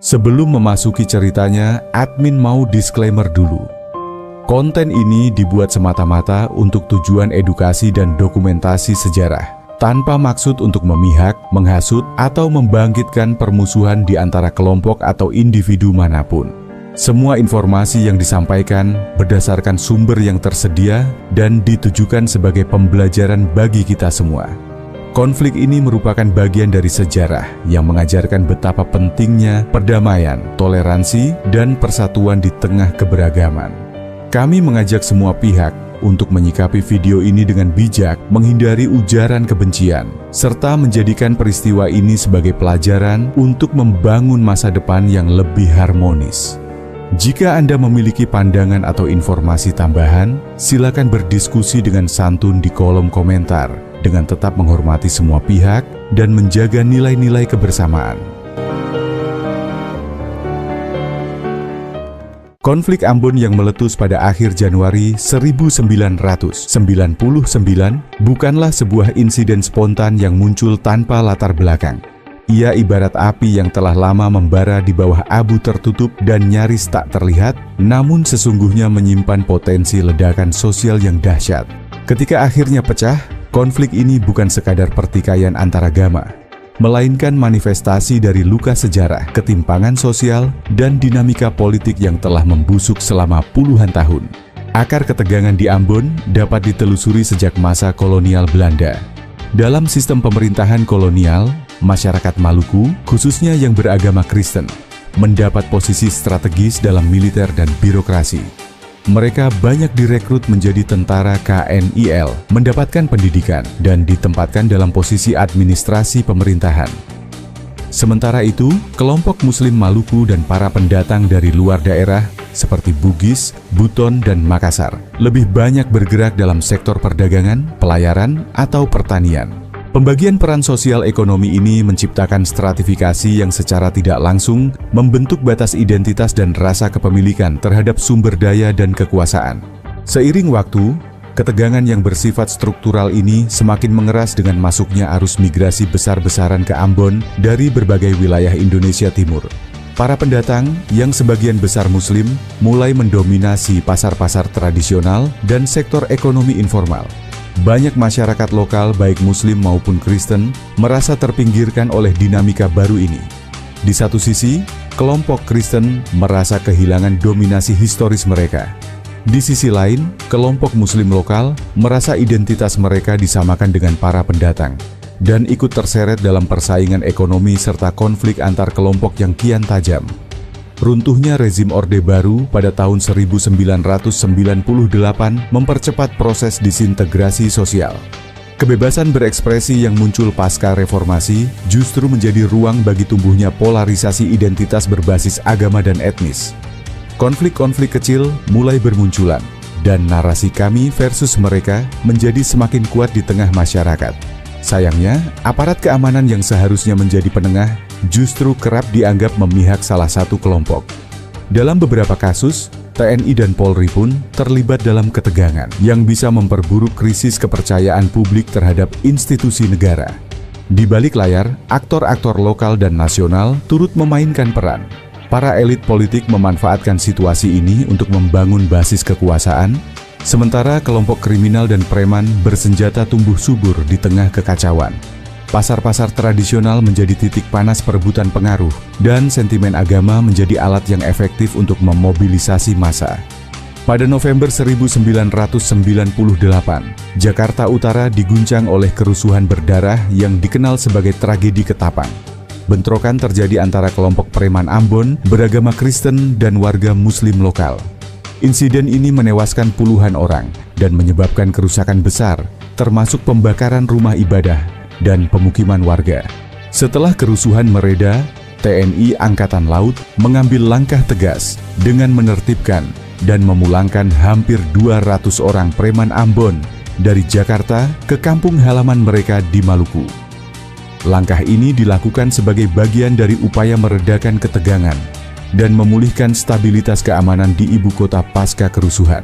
Sebelum memasuki ceritanya, admin mau disclaimer dulu. Konten ini dibuat semata-mata untuk tujuan edukasi dan dokumentasi sejarah, tanpa maksud untuk memihak, menghasut, atau membangkitkan permusuhan di antara kelompok atau individu manapun. Semua informasi yang disampaikan berdasarkan sumber yang tersedia dan ditujukan sebagai pembelajaran bagi kita semua. Konflik ini merupakan bagian dari sejarah yang mengajarkan betapa pentingnya perdamaian, toleransi, dan persatuan di tengah keberagaman. Kami mengajak semua pihak untuk menyikapi video ini dengan bijak, menghindari ujaran kebencian, serta menjadikan peristiwa ini sebagai pelajaran untuk membangun masa depan yang lebih harmonis. Jika Anda memiliki pandangan atau informasi tambahan, silakan berdiskusi dengan santun di kolom komentar, dengan tetap menghormati semua pihak dan menjaga nilai-nilai kebersamaan. Konflik Ambon yang meletus pada akhir Januari 1999 bukanlah sebuah insiden spontan yang muncul tanpa latar belakang. Ia ibarat api yang telah lama membara di bawah abu tertutup dan nyaris tak terlihat, namun sesungguhnya menyimpan potensi ledakan sosial yang dahsyat. Ketika akhirnya pecah, konflik ini bukan sekadar pertikaian antaragama, melainkan manifestasi dari luka sejarah, ketimpangan sosial, dan dinamika politik yang telah membusuk selama puluhan tahun. Akar ketegangan di Ambon dapat ditelusuri sejak masa kolonial Belanda. Dalam sistem pemerintahan kolonial, masyarakat Maluku, khususnya yang beragama Kristen, mendapat posisi strategis dalam militer dan birokrasi. Mereka banyak direkrut menjadi tentara KNIL, mendapatkan pendidikan, dan ditempatkan dalam posisi administrasi pemerintahan. Sementara itu, kelompok Muslim Maluku dan para pendatang dari luar daerah seperti Bugis, Buton, dan Makassar lebih banyak bergerak dalam sektor perdagangan, pelayaran, atau pertanian. Pembagian peran sosial ekonomi ini menciptakan stratifikasi yang secara tidak langsung membentuk batas identitas dan rasa kepemilikan terhadap sumber daya dan kekuasaan. Seiring waktu, ketegangan yang bersifat struktural ini semakin mengeras dengan masuknya arus migrasi besar-besaran ke Ambon dari berbagai wilayah Indonesia Timur. Para pendatang, yang sebagian besar Muslim, mulai mendominasi pasar-pasar tradisional dan sektor ekonomi informal. Banyak masyarakat lokal, baik Muslim maupun Kristen, merasa terpinggirkan oleh dinamika baru ini. Di satu sisi, kelompok Kristen merasa kehilangan dominasi historis mereka. Di sisi lain, kelompok Muslim lokal merasa identitas mereka disamakan dengan para pendatang, dan ikut terseret dalam persaingan ekonomi serta konflik antar kelompok yang kian tajam. Runtuhnya rezim Orde Baru pada tahun 1998 mempercepat proses disintegrasi sosial. Kebebasan berekspresi yang muncul pasca reformasi justru menjadi ruang bagi tumbuhnya polarisasi identitas berbasis agama dan etnis. Konflik-konflik kecil mulai bermunculan, dan narasi kami versus mereka menjadi semakin kuat di tengah masyarakat. Sayangnya, aparat keamanan yang seharusnya menjadi penengah justru kerap dianggap memihak salah satu kelompok. Dalam beberapa kasus, TNI dan Polri pun terlibat dalam ketegangan yang bisa memperburuk krisis kepercayaan publik terhadap institusi negara. Di balik layar, aktor-aktor lokal dan nasional turut memainkan peran. Para elit politik memanfaatkan situasi ini untuk membangun basis kekuasaan, sementara kelompok kriminal dan preman bersenjata tumbuh subur di tengah kekacauan. Pasar-pasar tradisional menjadi titik panas perebutan pengaruh, dan sentimen agama menjadi alat yang efektif untuk memobilisasi massa. Pada November 1998, Jakarta Utara diguncang oleh kerusuhan berdarah yang dikenal sebagai tragedi Ketapang. Bentrokan terjadi antara kelompok preman Ambon, beragama Kristen, dan warga Muslim lokal. Insiden ini menewaskan puluhan orang dan menyebabkan kerusakan besar, termasuk pembakaran rumah ibadah dan pemukiman warga. Setelah kerusuhan mereda, TNI Angkatan Laut mengambil langkah tegas dengan menertibkan dan memulangkan hampir 200 orang preman Ambon dari Jakarta ke kampung halaman mereka di Maluku. Langkah ini dilakukan sebagai bagian dari upaya meredakan ketegangan dan memulihkan stabilitas keamanan di ibu kota pasca kerusuhan.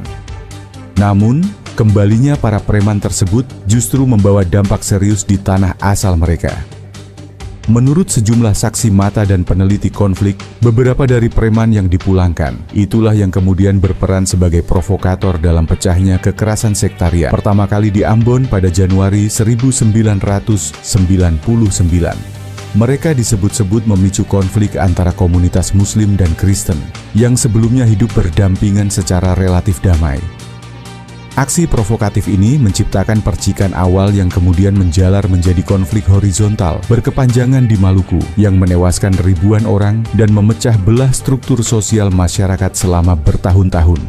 Namun, kembalinya para preman tersebut justru membawa dampak serius di tanah asal mereka. Menurut sejumlah saksi mata dan peneliti konflik, beberapa dari preman yang dipulangkan, itulah yang kemudian berperan sebagai provokator dalam pecahnya kekerasan sektarian pertama kali di Ambon pada Januari 1999. Mereka disebut-sebut memicu konflik antara komunitas Muslim dan Kristen, yang sebelumnya hidup berdampingan secara relatif damai. Aksi provokatif ini menciptakan percikan awal yang kemudian menjalar menjadi konflik horizontal berkepanjangan di Maluku yang menewaskan ribuan orang dan memecah belah struktur sosial masyarakat selama bertahun-tahun.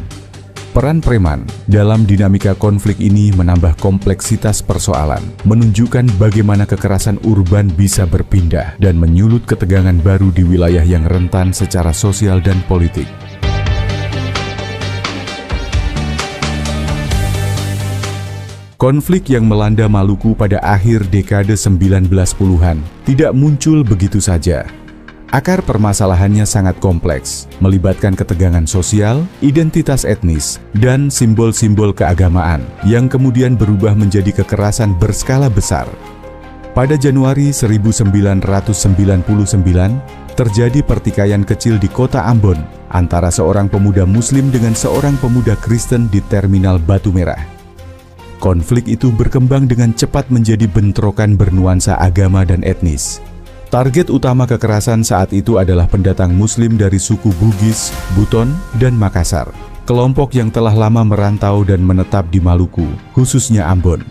Peran preman dalam dinamika konflik ini menambah kompleksitas persoalan, menunjukkan bagaimana kekerasan urban bisa berpindah dan menyulut ketegangan baru di wilayah yang rentan secara sosial dan politik. Konflik yang melanda Maluku pada akhir dekade 1910-an tidak muncul begitu saja. Akar permasalahannya sangat kompleks, melibatkan ketegangan sosial, identitas etnis, dan simbol-simbol keagamaan yang kemudian berubah menjadi kekerasan berskala besar. Pada Januari 1999, terjadi pertikaian kecil di kota Ambon antara seorang pemuda Muslim dengan seorang pemuda Kristen di Terminal Batu Merah. Konflik itu berkembang dengan cepat menjadi bentrokan bernuansa agama dan etnis. Target utama kekerasan saat itu adalah pendatang Muslim dari suku Bugis, Buton, dan Makassar, kelompok yang telah lama merantau dan menetap di Maluku, khususnya Ambon.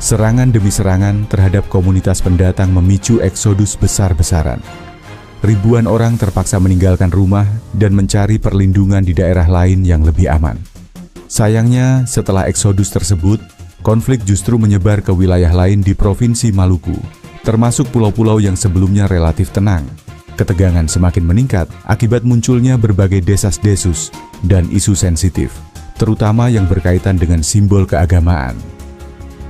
Serangan demi serangan terhadap komunitas pendatang memicu eksodus besar-besaran. Ribuan orang terpaksa meninggalkan rumah dan mencari perlindungan di daerah lain yang lebih aman. Sayangnya, setelah eksodus tersebut, konflik justru menyebar ke wilayah lain di Provinsi Maluku, termasuk pulau-pulau yang sebelumnya relatif tenang. Ketegangan semakin meningkat akibat munculnya berbagai desas-desus dan isu sensitif, terutama yang berkaitan dengan simbol keagamaan.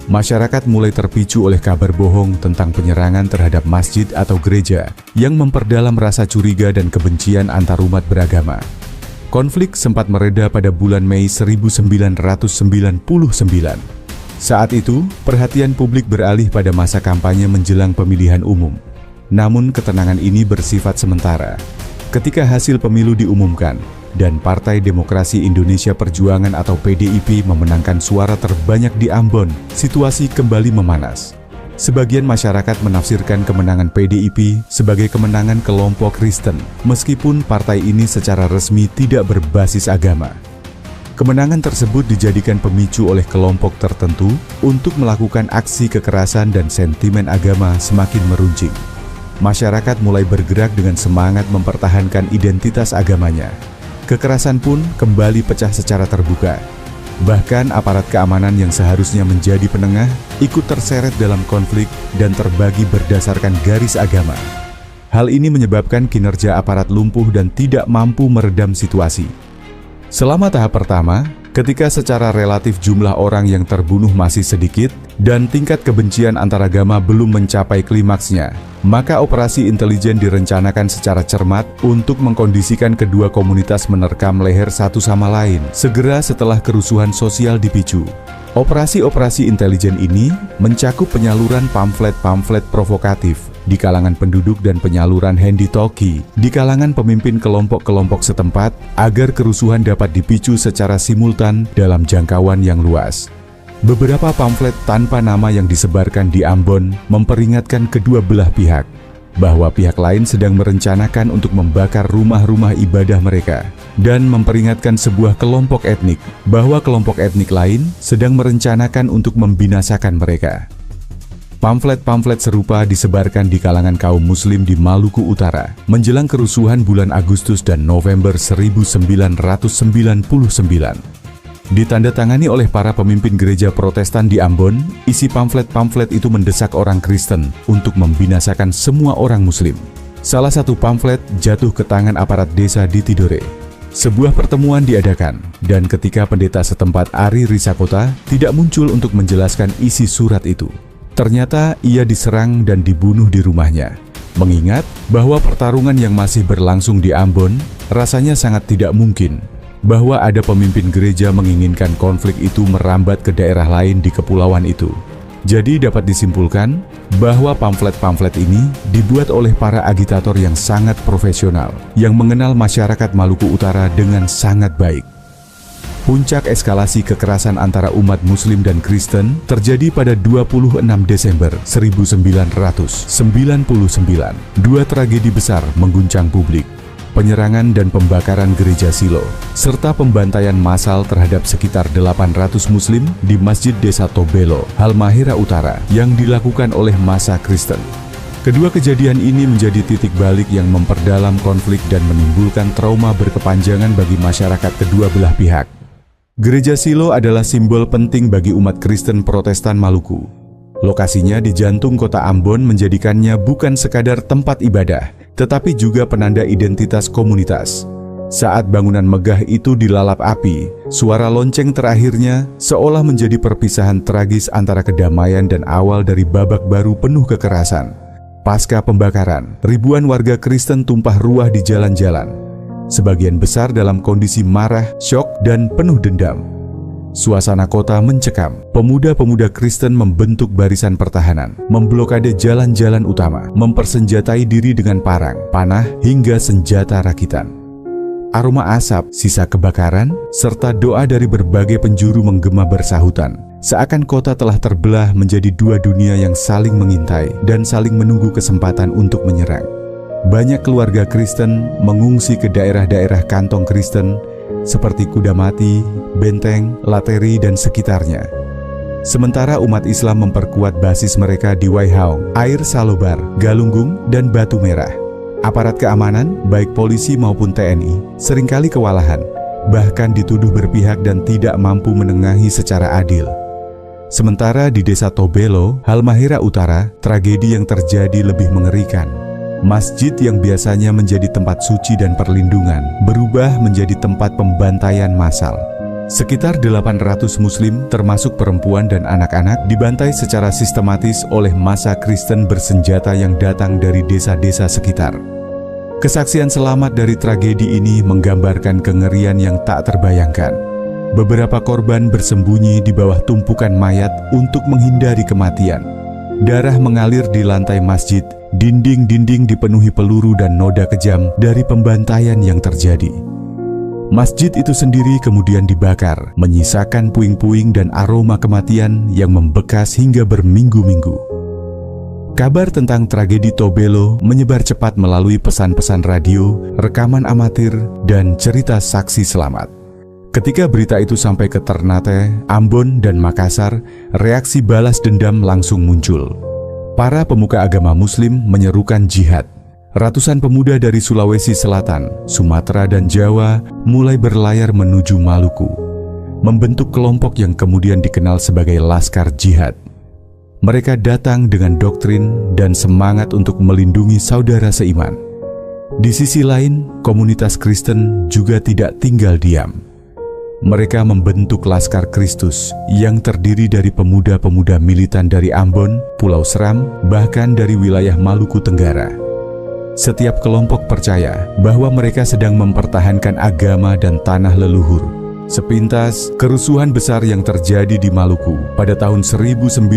Masyarakat mulai terpicu oleh kabar bohong tentang penyerangan terhadap masjid atau gereja yang memperdalam rasa curiga dan kebencian antarumat beragama. Konflik sempat mereda pada bulan Mei 1999. Saat itu, perhatian publik beralih pada masa kampanye menjelang pemilihan umum. Namun, ketenangan ini bersifat sementara. Ketika hasil pemilu diumumkan, dan Partai Demokrasi Indonesia Perjuangan atau PDIP memenangkan suara terbanyak di Ambon, situasi kembali memanas. Sebagian masyarakat menafsirkan kemenangan PDIP sebagai kemenangan kelompok Kristen, meskipun partai ini secara resmi tidak berbasis agama. Kemenangan tersebut dijadikan pemicu oleh kelompok tertentu untuk melakukan aksi kekerasan dan sentimen agama semakin meruncing. Masyarakat mulai bergerak dengan semangat mempertahankan identitas agamanya. Kekerasan pun kembali pecah secara terbuka. Bahkan aparat keamanan yang seharusnya menjadi penengah ikut terseret dalam konflik dan terbagi berdasarkan garis agama. Hal ini menyebabkan kinerja aparat lumpuh dan tidak mampu meredam situasi. Selama tahap pertama, ketika secara relatif jumlah orang yang terbunuh masih sedikit dan tingkat kebencian antaragama belum mencapai klimaksnya, maka operasi intelijen direncanakan secara cermat untuk mengkondisikan kedua komunitas menerkam leher satu sama lain segera setelah kerusuhan sosial dipicu. Operasi-operasi intelijen ini mencakup penyaluran pamflet-pamflet provokatif di kalangan penduduk dan penyaluran handy-talkie di kalangan pemimpin kelompok-kelompok setempat agar kerusuhan dapat dipicu secara simultan dalam jangkauan yang luas. Beberapa pamflet tanpa nama yang disebarkan di Ambon memperingatkan kedua belah pihak bahwa pihak lain sedang merencanakan untuk membakar rumah-rumah ibadah mereka dan memperingatkan sebuah kelompok etnik bahwa kelompok etnik lain sedang merencanakan untuk membinasakan mereka. Pamflet-pamflet serupa disebarkan di kalangan kaum Muslim di Maluku Utara menjelang kerusuhan bulan Agustus dan November 1999. Ditandatangani oleh para pemimpin gereja Protestan di Ambon, isi pamflet-pamflet itu mendesak orang Kristen untuk membinasakan semua orang Muslim. Salah satu pamflet jatuh ke tangan aparat desa di Tidore. Sebuah pertemuan diadakan, dan ketika pendeta setempat Ari Risakota tidak muncul untuk menjelaskan isi surat itu. Ternyata ia diserang dan dibunuh di rumahnya. Mengingat bahwa pertarungan yang masih berlangsung di Ambon, rasanya sangat tidak mungkin bahwa ada pemimpin gereja menginginkan konflik itu merambat ke daerah lain di kepulauan itu. Jadi dapat disimpulkan bahwa pamflet-pamflet ini dibuat oleh para agitator yang sangat profesional, yang mengenal masyarakat Maluku Utara dengan sangat baik. Puncak eskalasi kekerasan antara umat Muslim dan Kristen terjadi pada 26 Desember 1999. Dua tragedi besar mengguncang publik. Penyerangan dan pembakaran gereja Silo, serta pembantaian massal terhadap sekitar 800 Muslim di Masjid Desa Tobelo, Halmahera Utara yang dilakukan oleh massa Kristen. Kedua kejadian ini menjadi titik balik yang memperdalam konflik dan menimbulkan trauma berkepanjangan bagi masyarakat kedua belah pihak. Gereja Silo adalah simbol penting bagi umat Kristen Protestan Maluku. Lokasinya di jantung kota Ambon menjadikannya bukan sekadar tempat ibadah, tetapi juga penanda identitas komunitas. Saat bangunan megah itu dilalap api, suara lonceng terakhirnya seolah menjadi perpisahan tragis antara kedamaian dan awal dari babak baru penuh kekerasan. Pasca pembakaran, ribuan warga Kristen tumpah ruah di jalan-jalan. Sebagian besar dalam kondisi marah, syok, dan penuh dendam. Suasana kota mencekam. Pemuda-pemuda Kristen membentuk barisan pertahanan, memblokade jalan-jalan utama, mempersenjatai diri dengan parang, panah, hingga senjata rakitan. Aroma asap, sisa kebakaran, serta doa dari berbagai penjuru menggema bersahutan. Seakan kota telah terbelah menjadi dua dunia yang saling mengintai dan saling menunggu kesempatan untuk menyerang. Banyak keluarga Kristen mengungsi ke daerah-daerah kantong Kristen seperti Kudamati, Benteng, Lateri, dan sekitarnya. Sementara umat Islam memperkuat basis mereka di Waihaong, Air Salobar, Galunggung, dan Batu Merah. Aparat keamanan, baik polisi maupun TNI, seringkali kewalahan, bahkan dituduh berpihak dan tidak mampu menengahi secara adil. Sementara di Desa Tobelo, Halmahera Utara, tragedi yang terjadi lebih mengerikan. Masjid yang biasanya menjadi tempat suci dan perlindungan berubah menjadi tempat pembantaian massal. Sekitar 800 Muslim, termasuk perempuan dan anak-anak, dibantai secara sistematis oleh massa Kristen bersenjata yang datang dari desa-desa sekitar. Kesaksian selamat dari tragedi ini menggambarkan kengerian yang tak terbayangkan. Beberapa korban bersembunyi di bawah tumpukan mayat untuk menghindari kematian. Darah mengalir di lantai masjid. Dinding-dinding dipenuhi peluru dan noda kejam dari pembantaian yang terjadi. Masjid itu sendiri kemudian dibakar, menyisakan puing-puing dan aroma kematian yang membekas hingga berminggu-minggu. Kabar tentang tragedi Tobelo menyebar cepat melalui pesan-pesan radio, rekaman amatir, dan cerita saksi selamat. Ketika berita itu sampai ke Ternate, Ambon, dan Makassar, reaksi balas dendam langsung muncul. Para pemuka agama Muslim menyerukan jihad. Ratusan pemuda dari Sulawesi Selatan, Sumatera, dan Jawa mulai berlayar menuju Maluku, membentuk kelompok yang kemudian dikenal sebagai Laskar Jihad. Mereka datang dengan doktrin dan semangat untuk melindungi saudara seiman. Di sisi lain, komunitas Kristen juga tidak tinggal diam. Mereka membentuk Laskar Kristus yang terdiri dari pemuda-pemuda militan dari Ambon, Pulau Seram, bahkan dari wilayah Maluku Tenggara. Setiap kelompok percaya bahwa mereka sedang mempertahankan agama dan tanah leluhur. Sepintas, kerusuhan besar yang terjadi di Maluku pada tahun 1999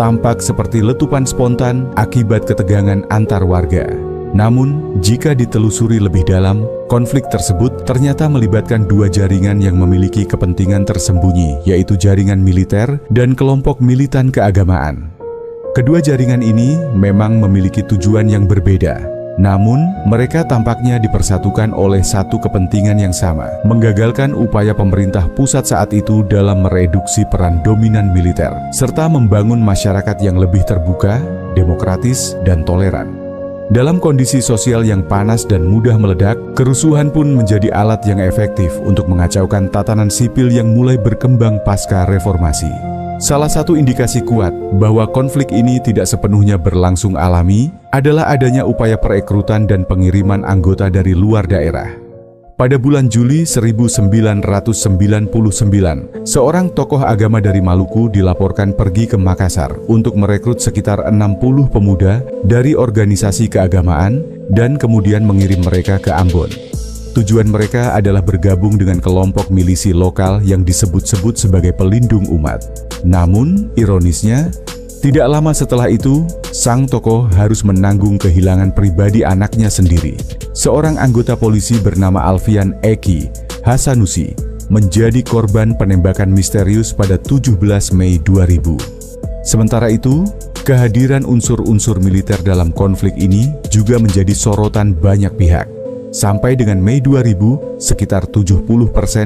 tampak seperti letupan spontan akibat ketegangan antar warga. Namun, jika ditelusuri lebih dalam, konflik tersebut ternyata melibatkan dua jaringan yang memiliki kepentingan tersembunyi, yaitu jaringan militer dan kelompok militan keagamaan. Kedua jaringan ini memang memiliki tujuan yang berbeda, namun mereka tampaknya dipersatukan oleh satu kepentingan yang sama, menggagalkan upaya pemerintah pusat saat itu dalam mereduksi peran dominan militer, serta membangun masyarakat yang lebih terbuka, demokratis, dan toleran. Dalam kondisi sosial yang panas dan mudah meledak, kerusuhan pun menjadi alat yang efektif untuk mengacaukan tatanan sipil yang mulai berkembang pasca reformasi. Salah satu indikasi kuat bahwa konflik ini tidak sepenuhnya berlangsung alami adalah adanya upaya perekrutan dan pengiriman anggota dari luar daerah. Pada bulan Juli 1999, seorang tokoh agama dari Maluku dilaporkan pergi ke Makassar untuk merekrut sekitar 60 pemuda dari organisasi keagamaan dan kemudian mengirim mereka ke Ambon. Tujuan mereka adalah bergabung dengan kelompok milisi lokal yang disebut-sebut sebagai pelindung umat. Namun, ironisnya, tidak lama setelah itu, sang tokoh harus menanggung kehilangan pribadi anaknya sendiri. Seorang anggota polisi bernama Alfian Eki Hasanusi menjadi korban penembakan misterius pada 17 Mei 2000. Sementara itu, kehadiran unsur-unsur militer dalam konflik ini juga menjadi sorotan banyak pihak. Sampai dengan Mei 2000, sekitar 70%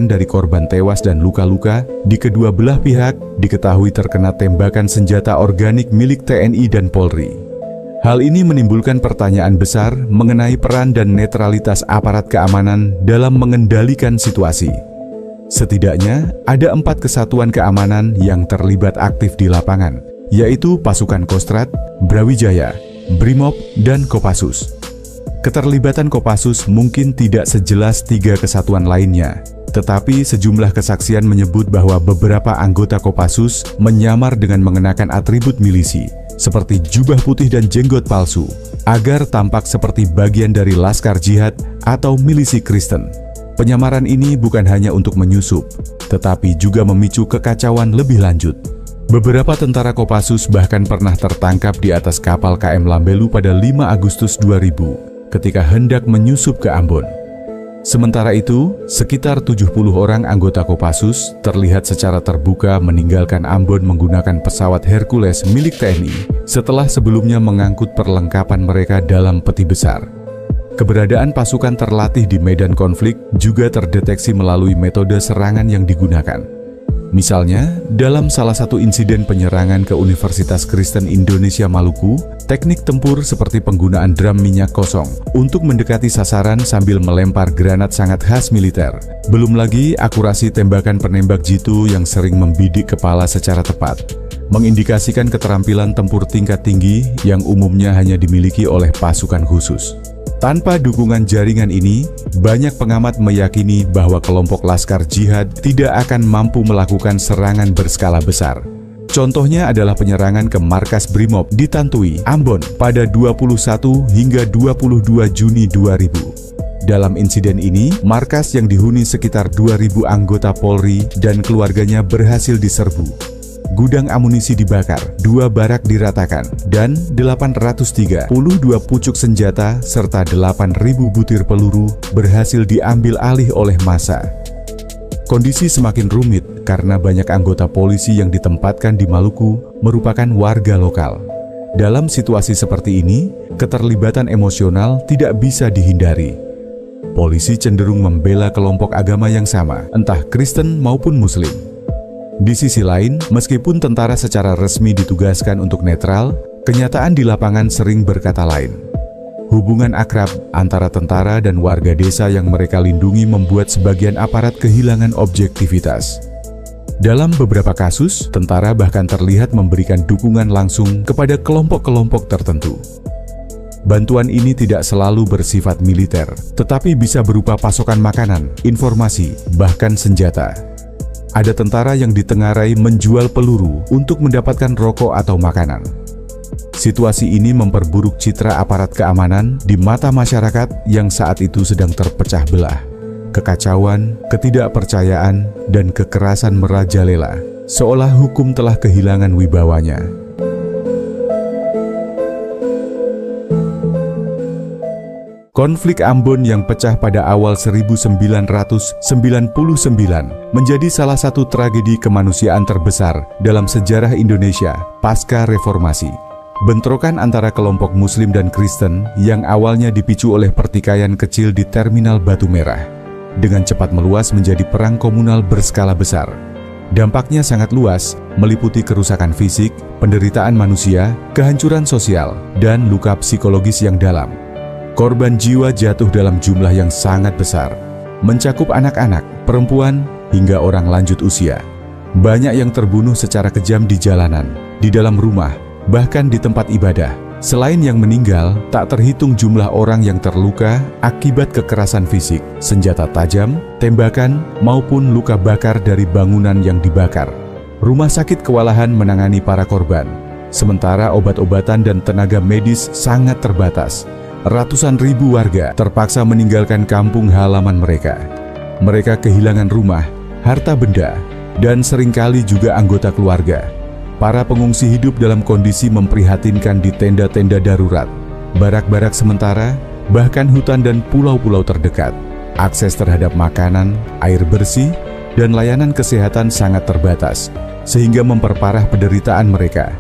dari korban tewas dan luka-luka di kedua belah pihak diketahui terkena tembakan senjata organik milik TNI dan Polri. Hal ini menimbulkan pertanyaan besar mengenai peran dan netralitas aparat keamanan dalam mengendalikan situasi. Setidaknya ada 4 kesatuan keamanan yang terlibat aktif di lapangan, yaitu pasukan Kostrad, Brawijaya, Brimob, dan Kopassus. Keterlibatan Kopassus mungkin tidak sejelas 3 kesatuan lainnya, tetapi sejumlah kesaksian menyebut bahwa beberapa anggota Kopassus menyamar dengan mengenakan atribut milisi, seperti jubah putih dan jenggot palsu, agar tampak seperti bagian dari Laskar Jihad atau milisi Kristen. Penyamaran ini bukan hanya untuk menyusup, tetapi juga memicu kekacauan lebih lanjut. Beberapa tentara Kopassus bahkan pernah tertangkap di atas kapal KM Lambelu pada 5 Agustus 2000 ketika hendak menyusup ke Ambon. Sementara itu, sekitar 70 orang anggota Kopassus terlihat secara terbuka meninggalkan Ambon menggunakan pesawat Hercules milik TNI setelah sebelumnya mengangkut perlengkapan mereka dalam peti besar. Keberadaan pasukan terlatih di medan konflik juga terdeteksi melalui metode serangan yang digunakan. Misalnya, dalam salah satu insiden penyerangan ke Universitas Kristen Indonesia Maluku, teknik tempur seperti penggunaan drum minyak kosong untuk mendekati sasaran sambil melempar granat sangat khas militer. Belum lagi akurasi tembakan penembak jitu yang sering membidik kepala secara tepat, mengindikasikan keterampilan tempur tingkat tinggi yang umumnya hanya dimiliki oleh pasukan khusus. Tanpa dukungan jaringan ini, banyak pengamat meyakini bahwa kelompok Laskar Jihad tidak akan mampu melakukan serangan berskala besar. Contohnya adalah penyerangan ke markas Brimob di Tantui, Ambon pada 21 hingga 22 Juni 2000. Dalam insiden ini, markas yang dihuni sekitar 2.000 anggota Polri dan keluarganya berhasil diserbu. Gudang amunisi dibakar, 2 barak diratakan, dan 832 pucuk senjata serta 8.000 butir peluru berhasil diambil alih oleh massa. Kondisi semakin rumit karena banyak anggota polisi yang ditempatkan di Maluku merupakan warga lokal. Dalam situasi seperti ini, keterlibatan emosional tidak bisa dihindari. Polisi cenderung membela kelompok agama yang sama, entah Kristen maupun Muslim. Di sisi lain, meskipun tentara secara resmi ditugaskan untuk netral, kenyataan di lapangan sering berkata lain. Hubungan akrab antara tentara dan warga desa yang mereka lindungi membuat sebagian aparat kehilangan objektivitas. Dalam beberapa kasus, tentara bahkan terlihat memberikan dukungan langsung kepada kelompok-kelompok tertentu. Bantuan ini tidak selalu bersifat militer, tetapi bisa berupa pasokan makanan, informasi, bahkan senjata. Ada tentara yang ditengarai menjual peluru untuk mendapatkan rokok atau makanan. Situasi ini memperburuk citra aparat keamanan di mata masyarakat yang saat itu sedang terpecah belah. Kekacauan, ketidakpercayaan, dan kekerasan merajalela, seolah hukum telah kehilangan wibawanya. Konflik Ambon yang pecah pada awal 1999 menjadi salah satu tragedi kemanusiaan terbesar dalam sejarah Indonesia pasca reformasi. Bentrokan antara kelompok Muslim dan Kristen yang awalnya dipicu oleh pertikaian kecil di Terminal Batu Merah, dengan cepat meluas menjadi perang komunal berskala besar. Dampaknya sangat luas, meliputi kerusakan fisik, penderitaan manusia, kehancuran sosial, dan luka psikologis yang dalam. Korban jiwa jatuh dalam jumlah yang sangat besar, mencakup anak-anak, perempuan, hingga orang lanjut usia. Banyak yang terbunuh secara kejam di jalanan, di dalam rumah, bahkan di tempat ibadah. Selain yang meninggal, tak terhitung jumlah orang yang terluka akibat kekerasan fisik, senjata tajam, tembakan, maupun luka bakar dari bangunan yang dibakar. Rumah sakit kewalahan menangani para korban, sementara obat-obatan dan tenaga medis sangat terbatas. Ratusan ribu warga terpaksa meninggalkan kampung halaman mereka. Mereka kehilangan rumah, harta benda, dan seringkali juga anggota keluarga. Para pengungsi hidup dalam kondisi memprihatinkan di tenda-tenda darurat, barak-barak sementara, bahkan hutan dan pulau-pulau terdekat. Akses terhadap makanan, air bersih, dan layanan kesehatan sangat terbatas, sehingga memperparah penderitaan mereka.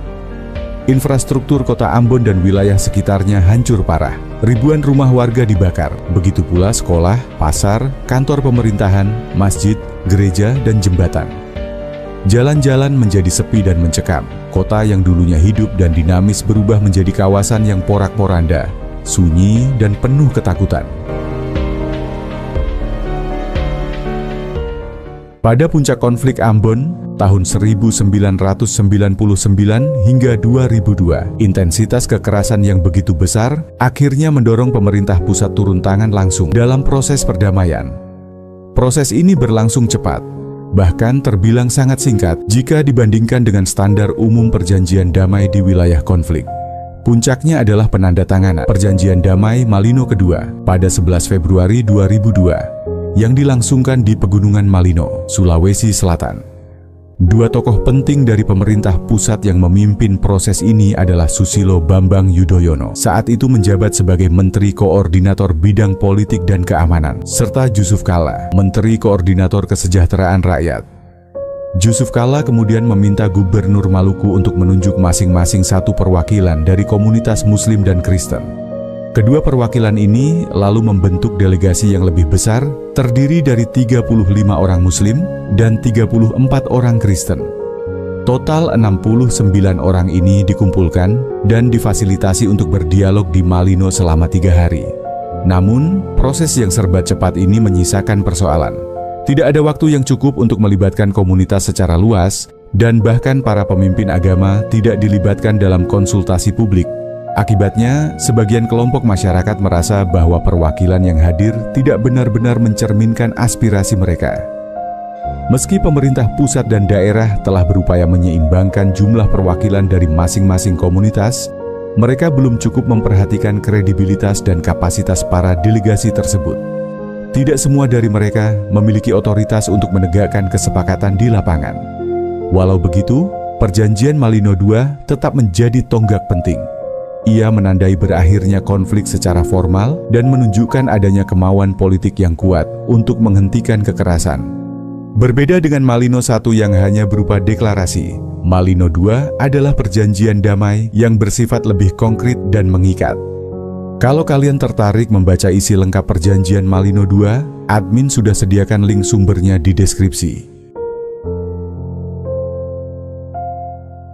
Infrastruktur kota Ambon dan wilayah sekitarnya hancur parah. Ribuan rumah warga dibakar, begitu pula sekolah, pasar, kantor pemerintahan, masjid, gereja, dan jembatan. Jalan-jalan menjadi sepi dan mencekam. Kota yang dulunya hidup dan dinamis berubah menjadi kawasan yang porak-poranda, sunyi, dan penuh ketakutan. Pada puncak konflik Ambon, tahun 1999 hingga 2002, intensitas kekerasan yang begitu besar akhirnya mendorong pemerintah pusat turun tangan langsung dalam proses perdamaian. Proses ini berlangsung cepat, bahkan terbilang sangat singkat jika dibandingkan dengan standar umum perjanjian damai di wilayah konflik. Puncaknya adalah penandatanganan Perjanjian Damai Malino Kedua pada 11 Februari 2002 yang dilangsungkan di Pegunungan Malino, Sulawesi Selatan. Dua tokoh penting dari pemerintah pusat yang memimpin proses ini adalah Susilo Bambang Yudhoyono, saat itu menjabat sebagai Menteri Koordinator Bidang Politik dan Keamanan, serta Jusuf Kalla, Menteri Koordinator Kesejahteraan Rakyat. Jusuf Kalla kemudian meminta Gubernur Maluku untuk menunjuk masing-masing satu perwakilan dari komunitas Muslim dan Kristen. Kedua perwakilan ini lalu membentuk delegasi yang lebih besar, terdiri dari 35 orang Muslim dan 34 orang Kristen. Total 69 orang ini dikumpulkan dan difasilitasi untuk berdialog di Malino selama 3 hari. Namun, proses yang serba cepat ini menyisakan persoalan. Tidak ada waktu yang cukup untuk melibatkan komunitas secara luas, dan bahkan para pemimpin agama tidak dilibatkan dalam konsultasi publik. Akibatnya, sebagian kelompok masyarakat merasa bahwa perwakilan yang hadir tidak benar-benar mencerminkan aspirasi mereka. Meski pemerintah pusat dan daerah telah berupaya menyeimbangkan jumlah perwakilan dari masing-masing komunitas, mereka belum cukup memperhatikan kredibilitas dan kapasitas para delegasi tersebut. Tidak semua dari mereka memiliki otoritas untuk menegakkan kesepakatan di lapangan. Walau begitu, Perjanjian Malino II tetap menjadi tonggak penting. Ia menandai berakhirnya konflik secara formal dan menunjukkan adanya kemauan politik yang kuat untuk menghentikan kekerasan. Berbeda dengan Malino I yang hanya berupa deklarasi, Malino II adalah perjanjian damai yang bersifat lebih konkret dan mengikat. Kalau kalian tertarik membaca isi lengkap perjanjian Malino II, admin sudah sediakan link sumbernya di deskripsi.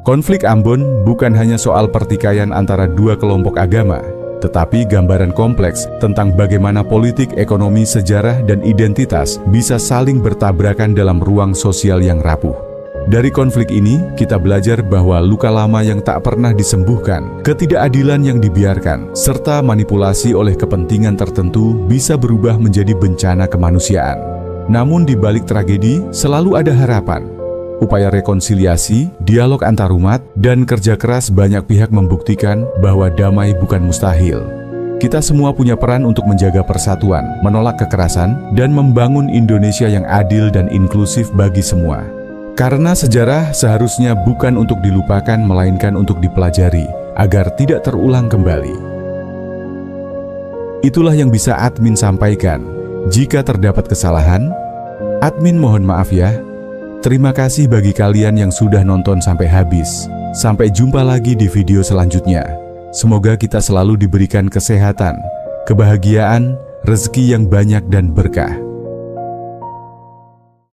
Konflik Ambon bukan hanya soal pertikaian antara dua kelompok agama, tetapi gambaran kompleks tentang bagaimana politik, ekonomi, sejarah, dan identitas bisa saling bertabrakan dalam ruang sosial yang rapuh. Dari konflik ini, kita belajar bahwa luka lama yang tak pernah disembuhkan, ketidakadilan yang dibiarkan, serta manipulasi oleh kepentingan tertentu bisa berubah menjadi bencana kemanusiaan. Namun di balik tragedi, selalu ada harapan. Upaya rekonsiliasi, dialog antarumat, dan kerja keras banyak pihak membuktikan bahwa damai bukan mustahil. Kita semua punya peran untuk menjaga persatuan, menolak kekerasan, dan membangun Indonesia yang adil dan inklusif bagi semua. Karena sejarah seharusnya bukan untuk dilupakan, melainkan untuk dipelajari, agar tidak terulang kembali. Itulah yang bisa admin sampaikan. Jika terdapat kesalahan, admin mohon maaf ya. Terima kasih bagi kalian yang sudah nonton sampai habis. Sampai jumpa lagi di video selanjutnya. Semoga kita selalu diberikan kesehatan, kebahagiaan, rezeki yang banyak dan berkah.